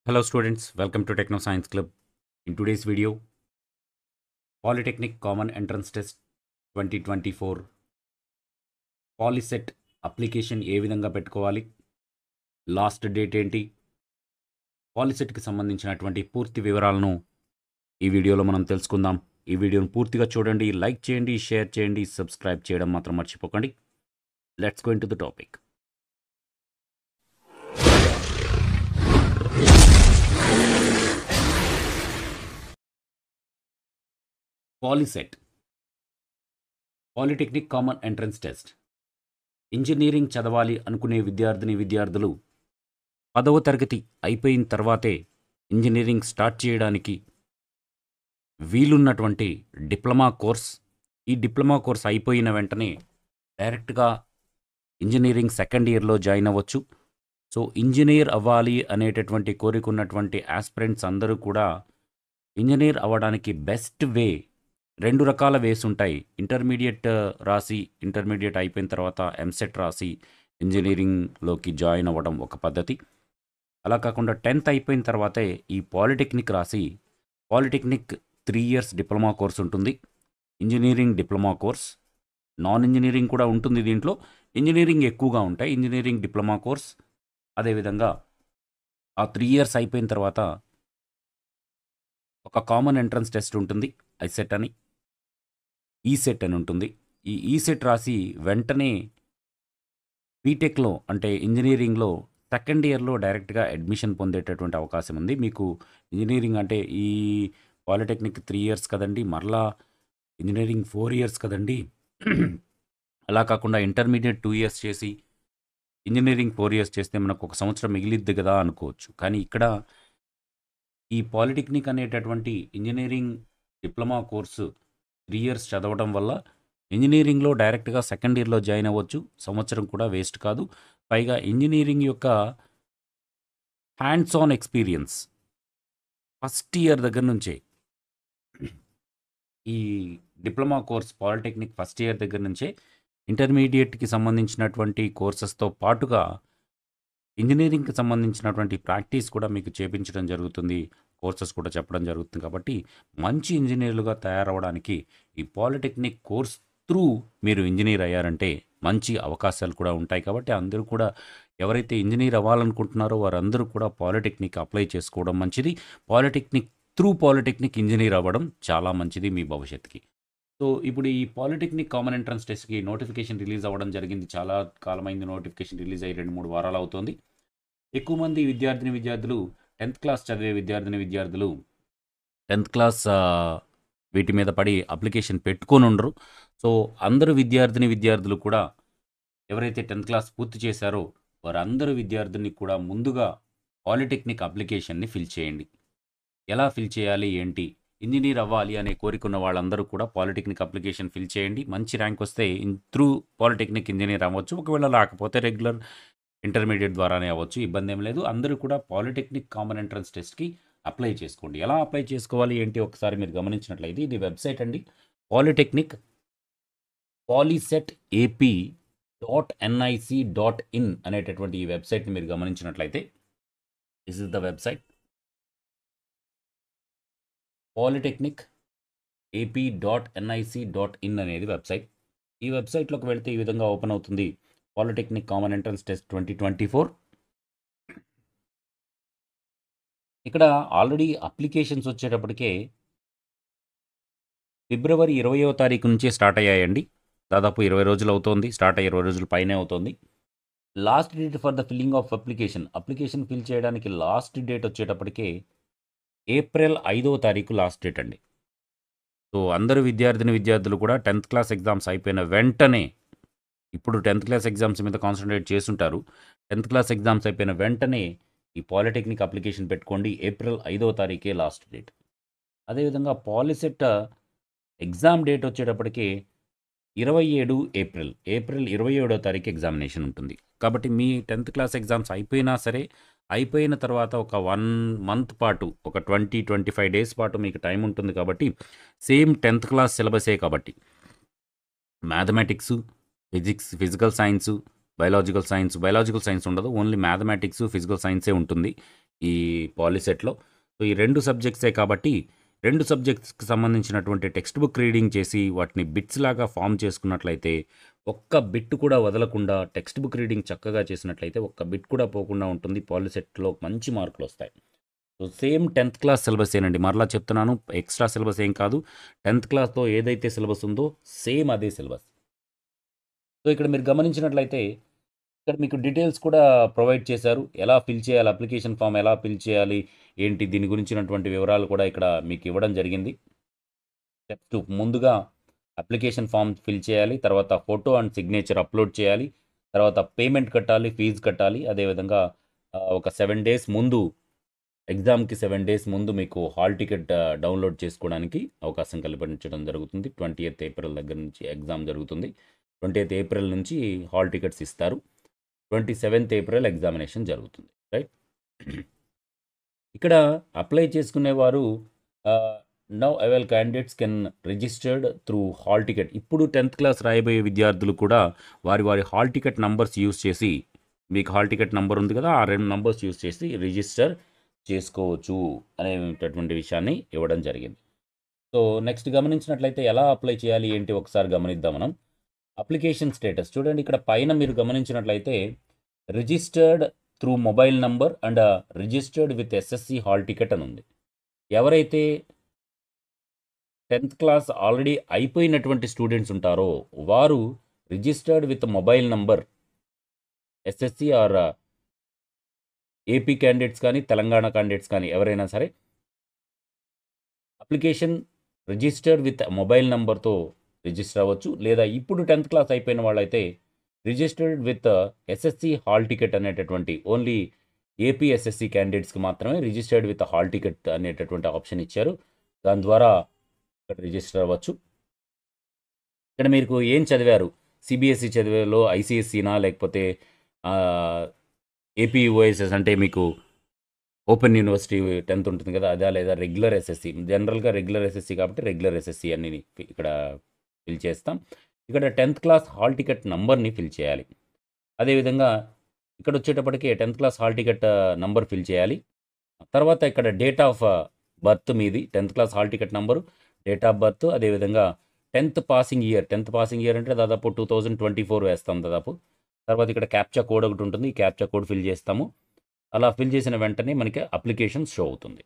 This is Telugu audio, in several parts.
Hello students, welcome to Techno Science Club. In today's video, Polytechnic Common Entrance Test 2024 Polyset application ఏ విధంగా పెట్టుకోవాలి, లాస్ట్ డేట్ ఏంటి, పాలిసెట్కి సంబంధించినటువంటి పూర్తి వివరాలను ఈ వీడియోలో మనం తెలుసుకుందాం. ఈ వీడియోను పూర్తిగా చూడండి, లైక్ చేయండి, షేర్ చేయండి, సబ్స్క్రైబ్ చేయడం మాత్రం మర్చిపోకండి. Let's go into the topic. POLYCET polytechnic common entrance test. Engineering చదవాలి అనుకునే విద్యార్థులు 10వ తరగతి అయిపోయిన తర్వాతే ఇంజనీరింగ్ స్టార్ట్ చేయడానికి వీలున్నటువంటి డిప్లొమా కోర్స్. ఈ డిప్లొమా కోర్స్ అయిపోయిన వెంటనే డైరెక్ట్గా ఇంజనీరింగ్ సెకండ్ ఇయర్లో జాయిన్ అవ్వచ్చు. సో ఇంజనీర్ అవ్వాలి అనేటటువంటి కోరిక ఉన్నటువంటి ఆస్పిరెంట్స్ అందరూ కూడా ఇంజనీర్ అవ్వడానికి బెస్ట్ వే, రెండు రకాల వేస్ ఉంటాయి. ఇంటర్మీడియట్ రాసి, ఇంటర్మీడియట్ అయిపోయిన తర్వాత ఎంసెట్ రాసి ఇంజనీరింగ్లోకి జాయిన్ అవ్వడం ఒక పద్ధతి. అలా కాకుండా 10th అయిపోయిన తర్వాతే ఈ పాలిటెక్నిక్ రాసి, పాలిటెక్నిక్ 3 years డిప్లొమా కోర్స్ ఉంటుంది. Engineering diploma course, non engineering కూడా ఉంటుంది. దీంట్లో ఇంజనీరింగ్ ఎక్కువగా ఉంటాయి. ఇంజనీరింగ్ డిప్లొమా కోర్స్, అదేవిధంగా ఆ 3 years అయిపోయిన తర్వాత ఒక కామన్ ఎంట్రన్స్ టెస్ట్ ఉంటుంది, ఐసెట్ అని, ఈసెట్ అని ఉంటుంది. ఈ ఈసెట్ రాసి వెంటనే బీటెక్లో అంటే ఇంజనీరింగ్లో సెకండ్ ఇయర్లో డైరెక్ట్గా అడ్మిషన్ పొందేటటువంటి అవకాశం ఉంది. మీకు ఇంజనీరింగ్ అంటే ఈ పాలిటెక్నిక్ 3 years కదండి, మరలా ఇంజనీరింగ్ 4 years కదండి, అలా కాకుండా ఇంటర్మీడియట్ 2 years చేసి ఇంజనీరింగ్ 4 years చేస్తే మనకు ఒక సంవత్సరం మిగిలిద్ది కదా అనుకోవచ్చు. కానీ ఇక్కడ ఈ పాలిటెక్నిక్ అనేటటువంటి ఇంజనీరింగ్ డిప్లొమా కోర్సు 3 years చదవడం వల్ల ఇంజనీరింగ్లో డైరెక్ట్గా సెకండ్ ఇయర్లో జాయిన్ అవ్వచ్చు. సంవత్సరం కూడా వేస్ట్ కాదు. పైగా ఇంజనీరింగ్ యొక్క hands on experience first year దగ్గర నుంచే, ఈ diploma course polytechnic first year దగ్గర నుంచే ఇంటర్మీడియట్కి సంబంధించినటువంటి కోర్సెస్తో పాటుగా ఇంజనీరింగ్కి సంబంధించినటువంటి ప్రాక్టీస్ కూడా మీకు చేపించడం జరుగుతుంది, కోర్సెస్ కూడా చెప్పడం జరుగుతుంది. కాబట్టి మంచి ఇంజనీర్లుగా తయారవడానికి ఈ పాలిటెక్నిక్ కోర్స్ త్రూ మీరు ఇంజనీర్ అయ్యారంటే మంచి అవకాశాలు కూడా ఉంటాయి. కాబట్టి అందరూ కూడా ఎవరైతే ఇంజనీర్ అవ్వాలనుకుంటున్నారో వారందరూ కూడా పాలిటెక్నిక్ అప్లై చేసుకోవడం మంచిది. పాలిటెక్నిక్ ఇంజనీర్ అవ్వడం చాలా మంచిది మీ భవిష్యత్తుకి. సో ఇప్పుడు ఈ పాలిటెక్నిక్ కామన్ ఎంట్రన్స్ టెస్ట్కి నోటిఫికేషన్ రిలీజ్ అవ్వడం జరిగింది. చాలా కాలమైంది నోటిఫికేషన్ రిలీజ్ అయ్యి 2-3 వారాలు అవుతుంది. ఎక్కువ మంది విద్యార్థులు 10th క్లాస్ చదివే విద్యార్థులు 10th క్లాస్ వీటి మీద పడి అప్లికేషన్ పెట్టుకొని ఉండరు. సో అందరు విద్యార్థులు కూడా ఎవరైతే 10th క్లాస్ పూర్తి చేశారో వారందరూ విద్యార్థుల్ని కూడా ముందుగా పాలిటెక్నిక్ అప్లికేషన్ని ఫిల్ చేయండి. ఎలా ఫిల్ చేయాలి ఏంటి, ఇంజనీర్ అవ్వాలి అనే కోరికున్న వాళ్ళందరూ కూడా పాలిటెక్నిక్ అప్లికేషన్ ఫిల్ చేయండి. మంచి ర్యాంక్ వస్తే త్రూ పాలిటెక్నిక్ ఇంజనీర్ అవ్వచ్చు. ఒకవేళ రాకపోతే రెగ్యులర్ ఇంటర్మీడియట్ ద్వారానే అవ్వచ్చు, ఇబ్బంది ఏం లేదు. అందరూ కూడా పాలిటెక్నిక్ కామన్ ఎంట్రన్స్ టెస్ట్కి అప్లై చేసుకోండి. ఎలా అప్లై చేసుకోవాలి ఏంటి ఒకసారి మీరు గమనించినట్లయితే ఇది వెబ్సైట్ అండి, పాలిటెక్నిక్ polysetap.nic.in అనేటటువంటి ఈ వెబ్సైట్ని మీరు గమనించినట్లయితే this is the website polytechnic ap.nic.in అనేది వెబ్సైట్. ఈ వెబ్సైట్లోకి వెళ్తే ఈ విధంగా ఓపెన్ అవుతుంది. Polytechnic common entrance test 2024. ఇక్కడ ఆల్రెడీ అప్లికేషన్స్ వచ్చేటప్పటికే ఫిబ్రవరి 20వ తారీఖు నుంచే స్టార్ట్ అయ్యాయండి. దాదాపు 20 రోజులు అవుతోంది, స్టార్ట్ అయ్యి 20 రోజుల పైనే అవుతోంది. Last date for the filling of application fill చేయడానికి లాస్ట్ డేట్ వచ్చేటప్పటికే ఏప్రిల్ 5వ తారీఖు లాస్ట్ డేట్ అండి. సో అందరు విద్యార్థులు కూడా 10th క్లాస్ ఎగ్జామ్స్ అయిపోయిన వెంటనే, ఇప్పుడు 10th క్లాస్ ఎగ్జామ్స్ మీద కాన్సన్ట్రేట్ చేస్తుంటారు, 10th క్లాస్ ఎగ్జామ్స్ అయిపోయిన వెంటనే ఈ పాలిటెక్నిక్ అప్లికేషన్ పెట్టుకోండి. ఏప్రిల్ 5వ తారీఖే లాస్ట్ డేట్. అదేవిధంగా పాలిసెట్ ఎగ్జామ్ డేట్ వచ్చేటప్పటికి 27 ఏప్రిల్ 27వ తారీఖు ఎగ్జామినేషన్ ఉంటుంది. కాబట్టి మీ 10th క్లాస్ ఎగ్జామ్స్ అయిపోయినా సరే, అయిపోయిన తర్వాత ఒక 1 month పాటు, ఒక 20-25 days పాటు మీకు టైం ఉంటుంది. కాబట్టి సేమ్ 10th క్లాస్ సిలబసే కాబట్టి mathematics, physical science, biological science ఉండదు. ఓన్లీ మ్యాథమెటిక్స్, ఫిజికల్ సైన్సే ఉంటుంది. ఈ పాలిసెట్‌లో. సో, ఈ 2 సబ్జెక్ట్సే కాబట్టి 2 సబ్జెక్ట్స్‌కి సంబంధించినటువంటి టెక్స్ట్ బుక్ రీడింగ్ చేసి వాటిని బిట్స్ లాగా ఫార్మ్ చేసుకున్నట్లయితే, ఒక్క బిట్ కూడా వదలకుండా టెక్స్ట్ బుక్ రీడింగ్ చక్కగా చేసినట్లయితే ఒక్క బిట్ కూడా పోకుండా ఉంటుంది. పాలిసెట్‌లో మంచి మార్కులొస్తాయి. సో, సేమ్ 10థ్ క్లాస్ సిలబసేనండి. మరలా చెప్తున్నాను, ఎక్స్‌ట్రా సిలబస్ ఏం కాదు. 10థ్ క్లాస్‌లో ఏదైతే సిలబస్ ఉందో సేమ్ అదే సిలబస్. సో, ఇక్కడ మీరు గమనించినట్లయితే ఇక్కడ మీకు డీటెయిల్స్ కూడా ప్రొవైడ్ చేశారు. ఎలా ఫిల్ చేయాలి, అప్లికేషన్ ఫామ్ ఎలా ఫిల్ చేయాలి, ఏంటి దీని గురించినటువంటి వివరాలు కూడా ఇక్కడ మీకు ఇవ్వడం జరిగింది. స్టెప్ 2 ముందుగా అప్లికేషన్ ఫామ్ ఫిల్ చేయాలి. తర్వాత ఫోటో అండ్ సిగ్నేచర్ అప్లోడ్ చేయాలి. తర్వాత పేమెంట్ కట్టాలి, ఫీజు కట్టాలి. అదేవిధంగా ఒక 7 డేస్ ముందు ఎగ్జామ్‌కి 7 డేస్ ముందు మీకు హాల్ టికెట్ డౌన్లోడ్ చేసుకోవడానికి అవకాశం కల్పించడం జరుగుతుంది. 20థ్ ఏప్రిల్ దగ్గర నుంచి ఎగ్జామ్ జరుగుతుంది. 20థ్ ఏప్రిల్ నుంచి హాల్ టికెట్స్ ఇస్తారు. 27థ్ ఏప్రిల్ ఎగ్జామినేషన్ జరుగుతుంది. రైట్. ఇక్కడ అప్లై చేసుకునేవారు now avail candidates can registered through hall ticket. ఇప్పుడు 10థ్ క్లాస్ రాయబోయే విద్యార్థులు కూడా వారి హాల్ టికెట్ నంబర్స్ యూజ్ చేసి, మీకు హాల్ టికెట్ నంబర్ ఉంది కదా, ఆ 2 నంబర్స్ యూజ్ చేసి రిజిస్టర్ చేసుకోవచ్చు అనేటటువంటి విషయాన్ని ఇవ్వడం జరిగింది. సో, నెక్స్ట్ గమనించినట్లయితే ఎలా అప్లై చేయాలి ఏంటి ఒకసారి గమనిద్దాం మనం. అప్లికేషన్ స్టేటస్ చూడండి, ఇక్కడ పైన మీరు గమనించినట్లయితే registered through mobile number and registered with SSC hall ticket అని ఉంది. ఎవరైతే 10థ్ క్లాస్ ఆల్రెడీ అయిపోయినటువంటి స్టూడెంట్స్ ఉంటారో వారు registered with mobile number SSC or AP candidates కానీ తెలంగాణ క్యాండిడేట్స్ కానీ ఎవరైనా సరే అప్లికేషన్ రిజిస్టర్డ్ విత్ మొబైల్ నంబర్తో రిజిస్టర్ అవ్వచ్చు. లేదా ఇప్పుడు 10థ్ క్లాస్ అయిపోయిన వాళ్ళైతే registered with SSC hall ticket అనేటటువంటి ఓన్లీ ఏపీ ఎస్ఎస్సి క్యాండిడేట్స్కి మాత్రమే రిజిస్టర్డ్ విత్ హాల్ టికెట్ అనేటటువంటి ఆప్షన్ ఇచ్చారు. దాని ద్వారా ఇక్కడ రిజిస్టర్ అవ్వచ్చు. ఇక్కడ మీకు ఏం చదివారు, సిబిఎస్ఈ చదివేలో ఐసిఎస్సినా లేకపోతే ఏపీ ఓఎస్ఎస్ అంటే మీకు ఓపెన్ యూనివర్సిటీ 10th ఉంటుంది కదా అదా, లేదా రెగ్యులర్ ఎస్ఎస్సి. జనరల్గా రెగ్యులర్ ఎస్ఎస్సి కాబట్టి రెగ్యులర్ ఎస్ఎస్సి అని ఇక్కడ ఫిల్ చేస్తాం. ఇక్కడ 10th క్లాస్ హాల్ టికెట్ నంబర్ని ఫిల్ చేయాలి. అదేవిధంగా ఇక్కడ వచ్చేటప్పటికి 10th class hall ticket number fill చేయాలి. తర్వాత ఇక్కడ డేట్ ఆఫ్ బర్త్ మీది, 10th class hall ticket number, date of birth, అదేవిధంగా 10th passing year. 10th passing year అంటే దాదాపు 2024 వేస్తాం దాదాపు. తర్వాత ఇక్కడ క్యాప్చా కోడ్ ఒకటి ఉంటుంది, ఈ క్యాప్చా కోడ్ ఫిల్ చేస్తాము. అలా ఫిల్ చేసిన వెంటనే మనకి అప్లికేషన్ షో అవుతుంది.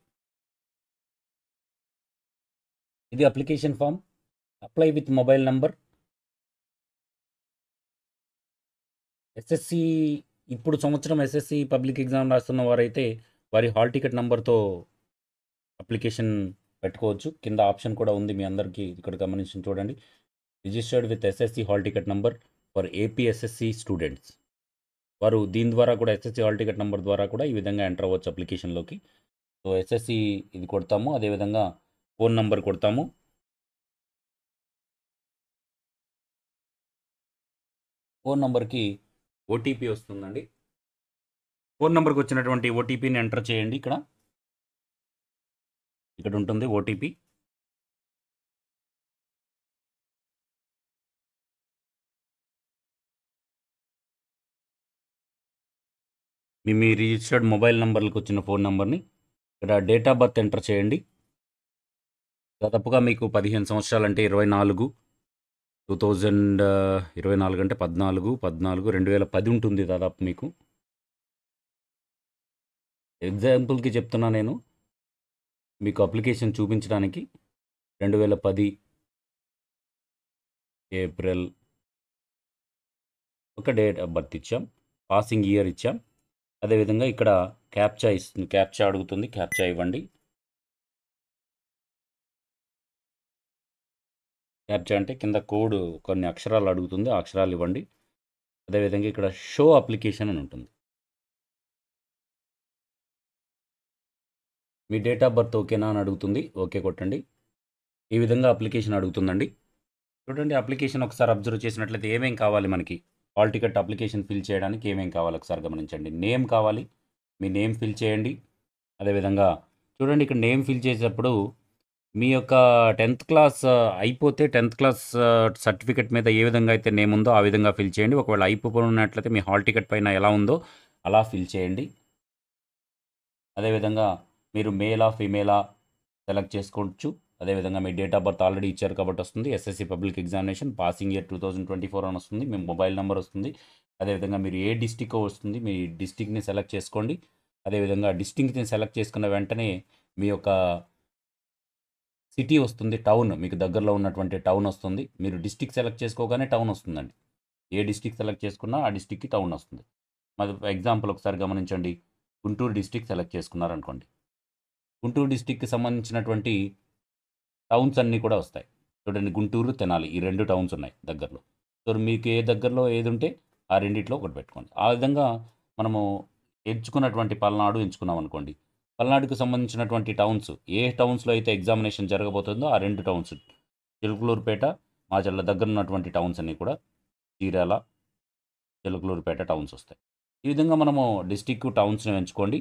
ఇది application form. Apply with mobile number. SSC ఇప్పుడు సంవత్సరం ఎస్ఎస్సి పబ్లిక్ ఎగ్జామ్ రాస్తున్న వారైతే వారి హాల్ టికెట్ నంబర్తో అప్లికేషన్ పెట్టుకోవచ్చు. కింద ఆప్షన్ కూడా ఉంది మీ అందరికీ ఇక్కడ గమనించి చూడండి. Registered with SSC hall ticket number for AP SSC students. వారు దీని ద్వారా కూడా ఎస్ఎస్సి హాల్ టికెట్ నెంబర్ ద్వారా కూడా ఈ విధంగా ఎంటర్ అవ్వచ్చు అప్లికేషన్లోకి. సో, ఎస్ఎస్సి ఇది కొడతాము, అదేవిధంగా ఫోన్ నంబర్ కొడతాము. ఫోన్ నంబర్కి ఓటీపీ వస్తుందండి. ఫోన్ నంబర్కి వచ్చినటువంటి ఓటీపీని ఎంటర్ చేయండి. ఇక్కడ ఉంటుంది ఓటీపీ. మీ రిజిస్టర్డ్ మొబైల్ నెంబర్లకు వచ్చిన ఫోన్ నెంబర్ని ఇక్కడ డేట్ ఆఫ్ బర్త్ ఎంటర్ చేయండి. దాదాపుగా మీకు 15 సంవత్సరాలు అంటే 24 2024 అంటే 14 2010 ఉంటుంది దాదాపు మీకు. ఎగ్జాంపుల్కి చెప్తున్నా నేను మీకు అప్లికేషన్ చూపించడానికి. 2010 ఏప్రిల్ ఒక డేట్ ఆఫ్ బర్త్ ఇచ్చాం, పాసింగ్ ఇయర్ ఇచ్చాం. అదేవిధంగా ఇక్కడ క్యాప్చా ఇస్తుంది, క్యాప్చా అడుగుతుంది, క్యాప్చా ఇవ్వండి. క్యాప్చా అంటే కింద కోడ్ కొన్ని అక్షరాలు అడుగుతుంది, ఆ అక్షరాలు ఇవ్వండి. అదేవిధంగా ఇక్కడ షో అప్లికేషన్ అని ఉంటుంది. మీ డేట్ ఆఫ్ బర్త్ ఓకేనా అని అడుగుతుంది, ఓకే కొట్టండి. ఈ విధంగా అప్లికేషన్ అడుగుతుందండి. చూడండి, అప్లికేషన్ ఒకసారి అబ్జర్వ్ చేసినట్లయితే ఏమేం కావాలి మనకి హాల్ టికెట్ అప్లికేషన్ ఫిల్ చేయడానికి ఏమేం కావాలి ఒకసారి గమనించండి. నేమ్ కావాలి, మీ నేమ్ ఫిల్ చేయండి. అదేవిధంగా చూడండి, ఇక్కడ నేమ్ ఫిల్ చేసేటప్పుడు మీ యొక్క 10th క్లాస్ అయిపోతే 10th క్లాస్ సర్టిఫికెట్ మీద ఏ విధంగా అయితే నేమ్ ఉందో ఆ విధంగా ఫిల్ చేయండి. ఒకవేళ అయిపోయినట్లయితే మీ హాల్ టికెట్ పైన ఎలా ఉందో అలా ఫిల్ చేయండి. అదేవిధంగా మీరు మేలా, ఫీమేలా సెలెక్ట్ చేసుకోవచ్చు. అదేవిధంగా మీ డేట్ ఆఫ్ బర్త్ ఆల్రెడీ ఇచ్చారు కాబట్టి వస్తుంది. SSC public examination passing year 2024 అని వస్తుంది. మీ మొబైల్ నెంబర్ వస్తుంది. అదేవిధంగా మీరు ఏ డిస్టిక్ వస్తుంది, మీ డిస్టిక్ని సెలెక్ట్ చేసుకోండి. అదేవిధంగా డిస్టిక్ని సెలెక్ట్ చేసుకున్న వెంటనే మీ యొక్క సిటీ వస్తుంది, టౌన్ మీకు దగ్గరలో ఉన్నటువంటి టౌన్ వస్తుంది. మీరు డిస్టిక్ సెలెక్ట్ చేసుకోగానే టౌన్ వస్తుందండి. ఏ డిస్టిక్ సెలెక్ట్ చేసుకున్నా ఆ డిస్టిక్కి టౌన్ వస్తుంది. మరి ఎగ్జాంపుల్ ఒకసారి గమనించండి. గుంటూరు డిస్టిక్ సెలెక్ట్ చేసుకున్నారనుకోండి. గుంటూరు డిస్టిక్కి సంబంధించినటువంటి టౌన్స్ అన్నీ కూడా వస్తాయి. చూడండి, గుంటూరు, తెనాలి ఈ 2 టౌన్స్ ఉన్నాయి దగ్గరలో. సో మీకు ఏ దగ్గరలో ఏది ఉంటే ఆ రెండిట్లో ఒకటి పెట్టుకోండి. ఆ విధంగా మనము ఎంచుకున్నటువంటి పల్నాడు ఎంచుకున్నాం అనుకోండి. పల్నాడుకు సంబంధించినటువంటి టౌన్స్ ఏ టౌన్స్లో అయితే ఎగ్జామినేషన్ జరగబోతుందో ఆ 2 టౌన్స్ చిలుకలూరుపేట, మాచర్ల దగ్గర ఉన్నటువంటి టౌన్స్ అన్నీ కూడా చీరాల, చిలుకలూరుపేట టౌన్స్ వస్తాయి. ఈ విధంగా మనము డిస్టిక్ టౌన్స్ని ఎంచుకోండి.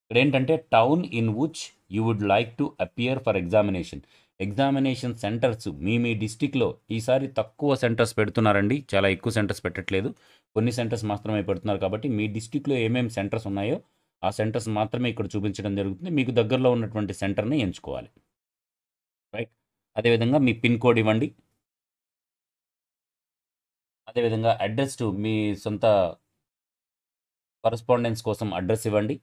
ఇక్కడ ఏంటంటే town in which you would like to appear for examination. Examination centres మీ డిస్టిక్లో ఈసారి తక్కువ సెంటర్స్ పెడుతున్నారండి. చాలా ఎక్కువ సెంటర్స్ పెట్టట్లేదు. కొన్ని సెంటర్స్ మాత్రమే పెడుతున్నారు. కాబట్టి మీ డిస్టిక్లో ఏమేమి సెంటర్స్ ఉన్నాయో ఆ సెంటర్స్ మాత్రమే ఇక్కడ చూపించడం జరుగుతుంది. మీకు దగ్గరలో ఉన్నటువంటి సెంటర్ని ఎంచుకోవాలి. రైట్. అదేవిధంగా మీ పిన్ కోడ్ ఇవ్వండి. అదేవిధంగా అడ్రస్ టు మీ సొంత కరస్పాండెన్స్ కోసం అడ్రస్ ఇవ్వండి.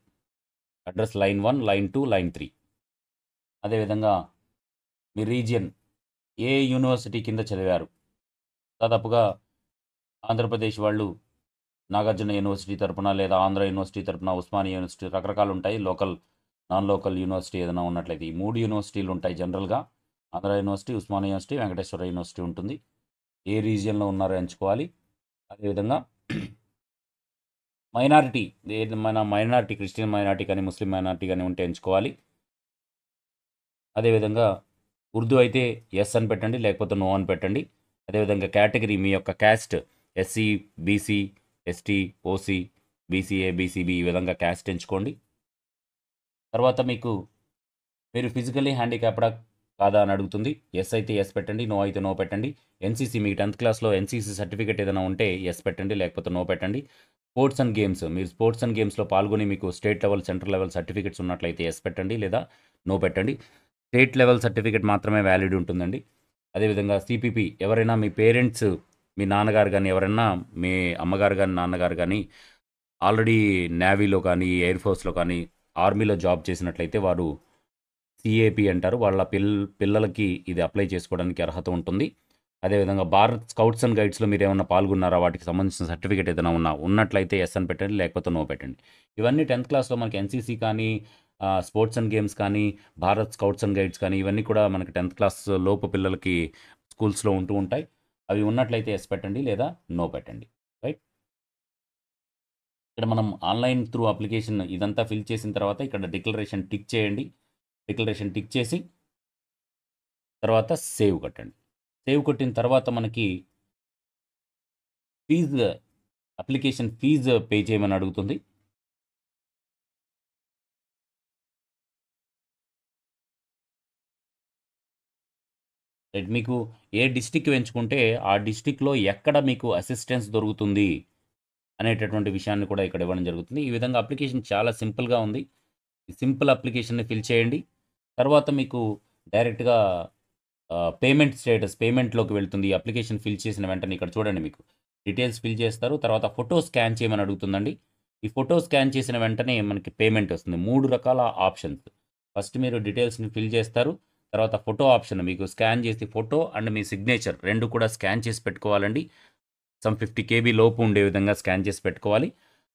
Address line 1, line 2, line 3. అదేవిధంగా మీ రీజియన్ ఏ యూనివర్సిటీ కింద చదివారు. దాదాపుగా ఆంధ్రప్రదేశ్ వాళ్ళు నాగార్జున యూనివర్సిటీ తరపున, లేదా ఆంధ్ర యూనివర్సిటీ తరపున, ఉస్మానియా యూనివర్సిటీ రకరకాలు ఉంటాయి. లోకల్, నాన్ లోకల్ యూనివర్సిటీ ఏదైనా ఉన్నట్లయితే ఈ 3 యూనివర్సిటీలు ఉంటాయి జనరల్గా. Andhra university, Osmania university, Venkateswara university ఉంటుంది. ఏ రీజియన్లో ఉన్నారో ఎంచుకోవాలి. అదేవిధంగా మైనారిటీ, మన మైనారిటీ క్రిస్టియన్ మైనారిటీ కానీ ముస్లిం మైనారిటీ కానీ ఉంటే ఎంచుకోవాలి. అదేవిధంగా ఉర్దూ అయితే ఎస్ అని పెట్టండి, లేకపోతే నో అని పెట్టండి. అదేవిధంగా కేటగిరీ మీ యొక్క caste SC, BC, ST, OC, BCA, BCB ఈ విధంగా క్యాస్ట్ ఎంచుకోండి. తర్వాత మీరు ఫిజికల్లీ హ్యాండిక్యాప్డా కాదా అని అడుగుతుంది. ఎస్ అయితే ఎస్ పెట్టండి, నో అయితే నో పెట్టండి. ఎన్సీసీ మీకు 10th క్లాస్లో ఎన్సీసీ సర్టిఫికేట్ ఏదైనా ఉంటే ఎస్ పెట్టండి, లేకపోతే నో పెట్టండి. స్పోర్ట్స్ అండ్ గేమ్స్, మీరు స్పోర్ట్స్ అండ్ గేమ్స్లో పాల్గొని మీకు state level, central level certificates ఉన్నట్లయితే ఎస్ పెట్టండి, లేదా నో పెట్టండి. స్టేట్ లెవెల్ సర్టిఫికేట్ మాత్రమే వ్యాలిడ్ ఉంటుందండి. అదేవిధంగా సిపిపి ఎవరైనా మీ పేరెంట్స్, మీ నాన్నగారు కానీ, ఎవరైనా మీ అమ్మగారు కానీ, నాన్నగారు కానీ ఆల్రెడీ నేవీలో కానీ, ఎయిర్ ఫోర్స్లో కానీ, ఆర్మీలో జాబ్ చేసినట్లయితే వారు సిఏపి అంటారు. వాళ్ళ పిల్లలకి ఇది అప్లై చేసుకోవడానికి అర్హత ఉంటుంది. అదేవిధంగా భారత్ స్కౌట్స్ అండ్ గైడ్స్లో మీరు ఏమైనా పాల్గొన్నారా, వాటికి సంబంధించిన సర్టిఫికేట్ ఏదైనా ఉన్నట్లయితే ఎస్ అని పెట్టండి, లేకపోతే నో పెట్టండి. ఇవన్నీ 10th క్లాస్లో మనకి ఎన్సీసీ కానీ, స్పోర్ట్స్ అండ్ గేమ్స్ కానీ, భారత్ స్కౌట్స్ అండ్ గైడ్స్ కానీ ఇవన్నీ కూడా మనకి 10th క్లాస్ లోపు పిల్లలకి స్కూల్స్లో ఉంటూ ఉంటాయి. అవి ఉన్నట్లయితే ఎస్ పెట్టండి, లేదా నో పెట్టండి. రైట్. ఇక్కడ మనం ఆన్లైన్ త్రూ అప్లికేషన్ ఇదంతా ఫిల్ చేసిన తర్వాత ఇక్కడ డిక్లరేషన్ టిక్ చేయండి. డిక్లరేషన్ టిక్ చేసి తర్వాత సేవ్ కొట్టండి. సేవ్ కొట్టిన తర్వాత మనకి అప్లికేషన్ ఫీజు పే చేయమని అడుగుతుంది. రైట్. మీకు ఏ డిస్టిక్ ఎంచుకుంటే ఆ డిస్టిక్లో ఎక్కడ మీకు అసిస్టెన్స్ దొరుకుతుంది అనేటటువంటి విషయాన్ని కూడా ఇక్కడ ఇవ్వడం జరుగుతుంది. ఈ విధంగా అప్లికేషన్ చాలా సింపుల్గా ఉంది. ఈ సింపుల్ అప్లికేషన్ని ఫిల్ చేయండి. తర్వాత మీకు డైరెక్ట్గా పేమెంట్ స్టేటస్ పేమెంట్లోకి వెళ్తుంది. ఈ అప్లికేషన్ ఫిల్ చేసిన వెంటనే ఇక్కడ చూడండి, మీకు డీటెయిల్స్ ఫిల్ చేస్తారు. తర్వాత ఫోటో స్కాన్ చేయమని అడుగుతుందండి. ఈ ఫోటో స్కాన్ చేసిన వెంటనే మనకి పేమెంట్ వస్తుంది. 3 రకాల ఆప్షన్స్. ఫస్ట్ మీరు డీటెయిల్స్ని ఫిల్ చేస్తారు. తర్వాత ఫోటో ఆప్షన్ మీకు స్కాన్ చేసి ఫోటో అండ్ మీ సిగ్నేచర్ 2 కూడా స్కాన్ చేసి పెట్టుకోవాలండి. సమ్ 50 KB లోపు ఉండే విధంగా స్కాన్ చేసి పెట్టుకోవాలి.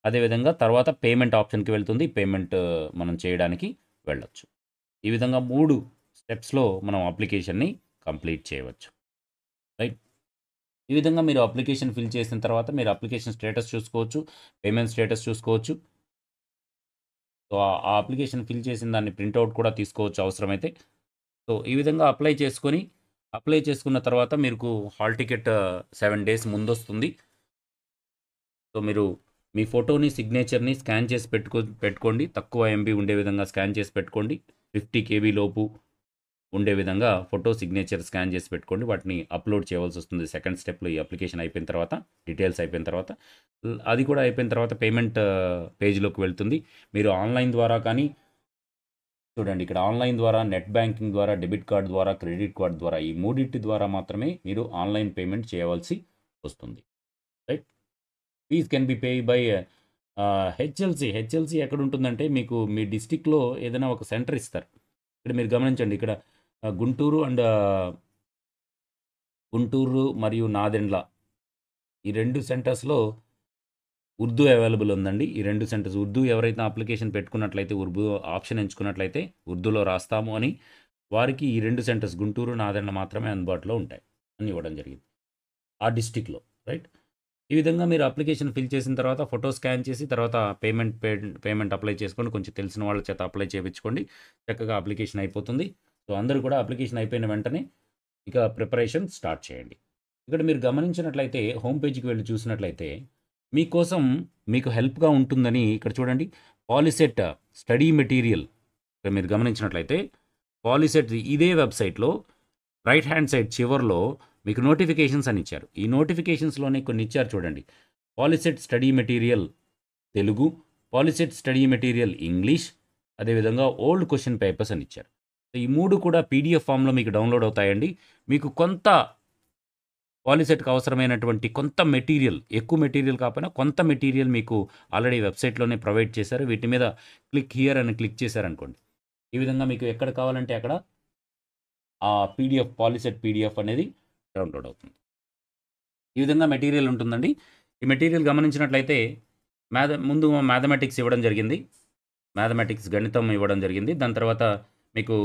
అదేవిధంగా తర్వాత పేమెంట్ ఆప్షన్కి వెళ్తుంది. పేమెంట్ మనం చేయడానికి వెళ్ళొచ్చు. ఈ విధంగా 3 స్టెప్స్లో మనం అప్లికేషన్ని కంప్లీట్ చేయవచ్చు. రైట్. ఈ విధంగా మీరు అప్లికేషన్ ఫిల్ చేసిన తర్వాత మీరు అప్లికేషన్ స్టేటస్ చూసుకోవచ్చు, పేమెంట్ స్టేటస్ చూసుకోవచ్చు. సో ఆ అప్లికేషన్ ఫిల్ చేసిన దాన్ని ప్రింట్అవుట్ కూడా తీసుకోవచ్చు అవసరమైతే. సో ఈ విధంగా అప్లై చేసుకున్న తర్వాత మీకు హాల్ టికెట్ 7 days ముందు వస్తుంది. సో మీరు మీ ఫోటోని, సిగ్నేచర్ని స్కాన్ చేసి పెట్టుకోండి. తక్కువ MB ఉండే విధంగా స్కాన్ చేసి పెట్టుకోండి. 50 KB లోపు ఉండే విధంగా ఫోటో, సిగ్నేచర్ స్కాన్ చేసి పెట్టుకోండి. వాటిని అప్లోడ్ చేయవలసి వస్తుంది సెకండ్ స్టెప్‌లో ఈ అప్లికేషన్ అయిపోయిన తర్వాత, డీటెయిల్స్ అయిపోయిన తర్వాత. అది కూడా అయిపోయిన తర్వాత పేమెంట్ పేజ్‌లోకి వెళ్తుంది. మీరు ఆన్‌లైన్ ద్వారా కానీ చూడండి ఇక్కడ ఆన్‌లైన్ ద్వారా, నెట్ బ్యాంకింగ్ ద్వారా, డెబిట్ కార్డ్ ద్వారా, క్రెడిట్ కార్డ్ ద్వారా ఈ మూడిటి ద్వారా మాత్రమే మీరు ఆన్‌లైన్ పేమెంట్ చేయవలసి వస్తుంది. Right. Fee can be pay by HLC. HLC ఎక్కడుంటుందంటే మీకు మీ డిస్ట్రిక్ట్‌లో ఏదైనా ఒక సెంటర్ ఇస్తారు. ఇక్కడ మీరు గమనించండి. ఇక్కడ గుంటూరు మరియు నాదెండ్ల ఈ 2 సెంటర్స్‌లో ఉర్దూ అవైలబుల్ ఉందండి. ఈ 2 సెంటర్స్ ఉర్దూ ఎవరైతే అప్లికేషన్ పెట్టుకున్నట్లయితే, ఉర్దూ ఆప్షన్ ఎంచుకున్నట్లయితే ఉర్దూలో రాస్తాము అని వారికి ఈ 2 సెంటర్స్ గుంటూరు, నాదెండ్ల మాత్రమే అందుబాటులో ఉంటాయి అని ఇవ్వడం జరిగింది. ఆ డిస్ట్రిక్ట్‌లో రైట్. ఈ విధంగా మీరు అప్లికేషన్ ఫిల్ చేసిన తర్వాత ఫోటో స్కాన్ చేసి తర్వాత పేమెంట్ అప్లై చేసుకోండి. కొంచెం తెలిసిన వాళ్ళ చేత అప్లై చేయించుకోండి. చక్కగా అప్లికేషన్ అయిపోతుంది. సో అందరూ కూడా అప్లికేషన్ అయిపోయిన వెంటనే ఇక ప్రిపరేషన్ స్టార్ట్ చేయండి. ఇక్కడ మీరు గమనించినట్లయితే హోమ్ పేజ్‌కి వెళ్లి చూసినట్లయితే మీకోసం మీకు హెల్ప్‌గా ఉంటుందని ఇక్కడ చూడండి. పాలిసెట్ స్టడీ మెటీరియల్ ఇక్కడ మీరు గమనించినట్లయితే పాలిసెట్ ఇదే వెబ్‌సైట్‌లో రైట్ హ్యాండ్ సైడ్ చివర్లో మీకు నోటిఫికేషన్స్ అని ఇచ్చారు. ఈ నోటిఫికేషన్స్‌లోనే కొన్ని ఇచ్చారు చూడండి. POLYCET study material Telugu, POLYCET study material English, అదేవిధంగా ఓల్డ్ క్వెషన్ పేపర్స్ అని ఇచ్చారు. ఈ 3 కూడా పీడీఎఫ్ ఫామ్‌లో మీకు డౌన్‌లోడ్ అవుతాయండి. మీకు కొంత పాలిసెట్‌కి అవసరమైనటువంటి కొంత మెటీరియల్, ఎక్కువ మెటీరియల్ కాకపోయినా కొంత మెటీరియల్ మీకు ఆల్రెడీ వెబ్‌సైట్‌లోనే ప్రొవైడ్ చేశారు. వీటి మీద క్లిక్ హియర్ అని క్లిక్ చేశారనుకోండి. ఈ విధంగా మీకు ఎక్కడ కావాలంటే అక్కడ ఆ పీడీఎఫ్ పాలిసెట్ పీడీఎఫ్ అనేది డౌన్‌లోడ్ అవుతుంది. ఈ విధంగా మెటీరియల్ ఉంటుందండి. ఈ మెటీరియల్ గమనించినట్లయితే ముందు మ్యాథమెటిక్స్ ఇవ్వడం జరిగింది. మ్యాథమెటిక్స్ గణితం ఇవ్వడం జరిగింది. దాని తర్వాత మీకు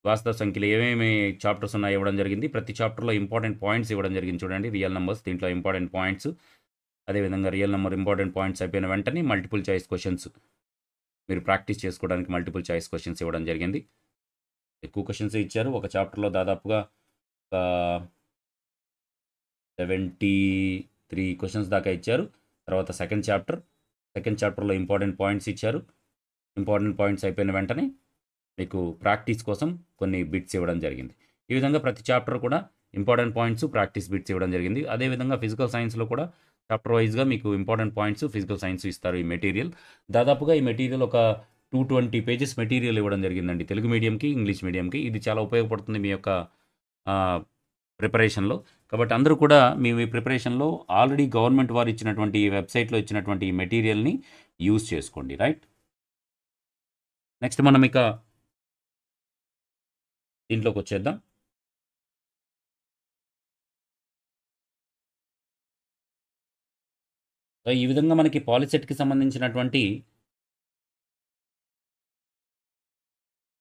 వాస్తవ సంఖ్యలు ఏమేమి చాప్టర్స్ ఉన్నాయో ఇవ్వడం జరిగింది. ప్రతి చాప్టర్‌లో ఇంపార్టెంట్ పాయింట్స్ ఇవ్వడం జరిగింది చూడండి. రియల్ నంబర్స్ దీంట్లో ఇంపార్టెంట్ పాయింట్స్. అదేవిధంగా రియల్ నంబర్ ఇంపార్టెంట్ పాయింట్స్ అయిపోయిన వెంటనే మల్టిపుల్ చాయిస్ క్వెషన్స్ మీరు ప్రాక్టీస్ చేసుకోవడానికి మల్టిపుల్ చాయిస్ క్వెషన్స్ ఇవ్వడం జరిగింది. ఎక్కువ క్వెషన్సే ఇచ్చారు. ఒక చాప్టర్‌లో దాదాపుగా 73 క్వెషన్స్ దాకా ఇచ్చారు. తర్వాత సెకండ్ చాప్టర్‌లో ఇంపార్టెంట్ పాయింట్స్ ఇచ్చారు. ఇంపార్టెంట్ పాయింట్స్ అయిపోయిన వెంటనే మీకు ప్రాక్టీస్ కోసం కొన్ని బిట్స్ ఇవ్వడం జరిగింది. ఈ విధంగా ప్రతి చాప్టర్ కూడా ఇంపార్టెంట్ పాయింట్స్, ప్రాక్టీస్ బిట్స్ ఇవ్వడం జరిగింది. అదేవిధంగా ఫిజికల్ సైన్స్‌లో కూడా చాప్టర్ వైస్‌గా మీకు ఇంపార్టెంట్ పాయింట్స్, ఫిజికల్ సైన్స్ ఇస్తారు ఈ మెటీరియల్. దాదాపుగా ఈ మెటీరియల్ ఒక 220 పేజెస్ మెటీరియల్ ఇవ్వడం జరిగిందండి తెలుగు మీడియంకి, ఇంగ్లీష్ మీడియంకి. ఇది చాలా ఉపయోగపడుతుంది మీ యొక్క ప్రిపరేషన్‌లో. కాబట్టి అందరూ కూడా మీ ప్రిపరేషన్‌లో ఆల్రెడీ గవర్నమెంట్ వారు ఇచ్చినటువంటి వెబ్‌సైట్‌లో ఇచ్చినటువంటి ఈ మెటీరియల్‌ని యూజ్ చేసుకోండి. రైట్. నెక్స్ట్ మనం ఇక దీంట్లోకి వచ్చేద్దాం. సో ఈ విధంగా మనకి పాలిసెట్‌కి సంబంధించినటువంటి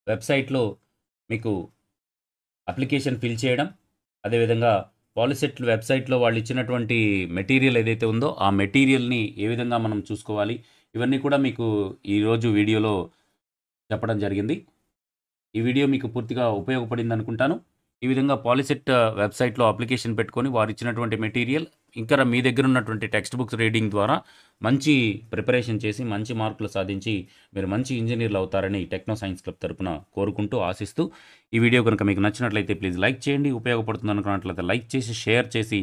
వెబ్‌సైట్‌లో మీకు అప్లికేషన్ ఫిల్ చేయడం, అదేవిధంగా పాలిసెట్ వెబ్‌సైట్‌లో వాళ్ళు ఇచ్చినటువంటి మెటీరియల్ ఏదైతే ఉందో ఆ మెటీరియల్‌ని ఏ విధంగా మనం చూసుకోవాలి, ఇవన్నీ కూడా మీకు ఈరోజు వీడియోలో చెప్పడం జరిగింది. ఈ వీడియో మీకు పూర్తిగా ఉపయోగపడింది అనుకుంటాను. ఈ విధంగా పాలిసెట్ వెబ్‌సైట్‌లో అప్లికేషన్ పెట్టుకొని వారు ఇచ్చినటువంటి మెటీరియల్ ఇంకా మీ దగ్గర ఉన్నటువంటి టెక్స్ట్ బుక్స్ రీడింగ్ ద్వారా మంచి ప్రిపరేషన్ చేసి మంచి మార్కులు సాధించి మీరు మంచి ఇంజినీర్లు అవుతారని టెక్నో సైన్స్ క్లబ్ తరపున కోరుకుంటూ ఆశిస్తూ ఈ వీడియో కనుక మీకు నచ్చినట్లయితే ప్లీజ్ లైక్ చేయండి. ఉపయోగపడుతుంది అనుకున్నట్లయితే లైక్ చేసి షేర్ చేసి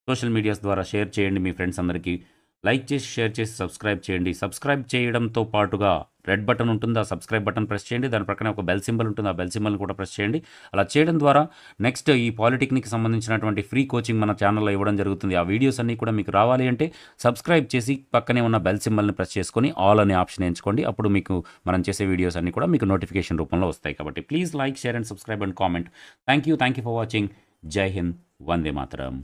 సోషల్ మీడియాస్ ద్వారా షేర్ చేయండి మీ ఫ్రెండ్స్ అందరికీ. లైక్ చేసి షేర్ చేసి సబ్స్క్రైబ్ చేయండి. సబ్స్క్రైబ్ చేయడంతో పాటుగా రెడ్ బటన్ ఉంటుంది. ఆ సబ్స్క్రైబ్ బటన్ ప్రెస్ చేయండి. దాని ప్రక్కన ఒక బెల్ సింబల్ ఉంటుంది. ఆ బెల్ సింబల్ని కూడా ప్రెస్ చేయండి. అలా చేయడం ద్వారా నెక్స్ట్ ఈ పాలిటెక్నిక్కి సంబంధించినటువంటి ఫ్రీ కోచింగ్ మన ఛానల్లో ఇవ్వడం జరుగుతుంది. ఆ వీడియోస్ అన్నీ కూడా మీకు రావాలి అంటే సబ్స్క్రైబ్ చేసి పక్కనే ఉన్న బెల్ సింబల్ని ప్రెస్ చేసుకొని ఆల్ అనే ఆప్షన్ ఎంచుకోండి. అప్పుడు మీకు మనం చేసే వీడియోస్ అన్నీ కూడా మీకు నోటిఫికేషన్ రూపంలో వస్తాయి. కాబట్టి please like, share and subscribe and comment. Thank you for watching. జై హింద్. వందే మాతరం.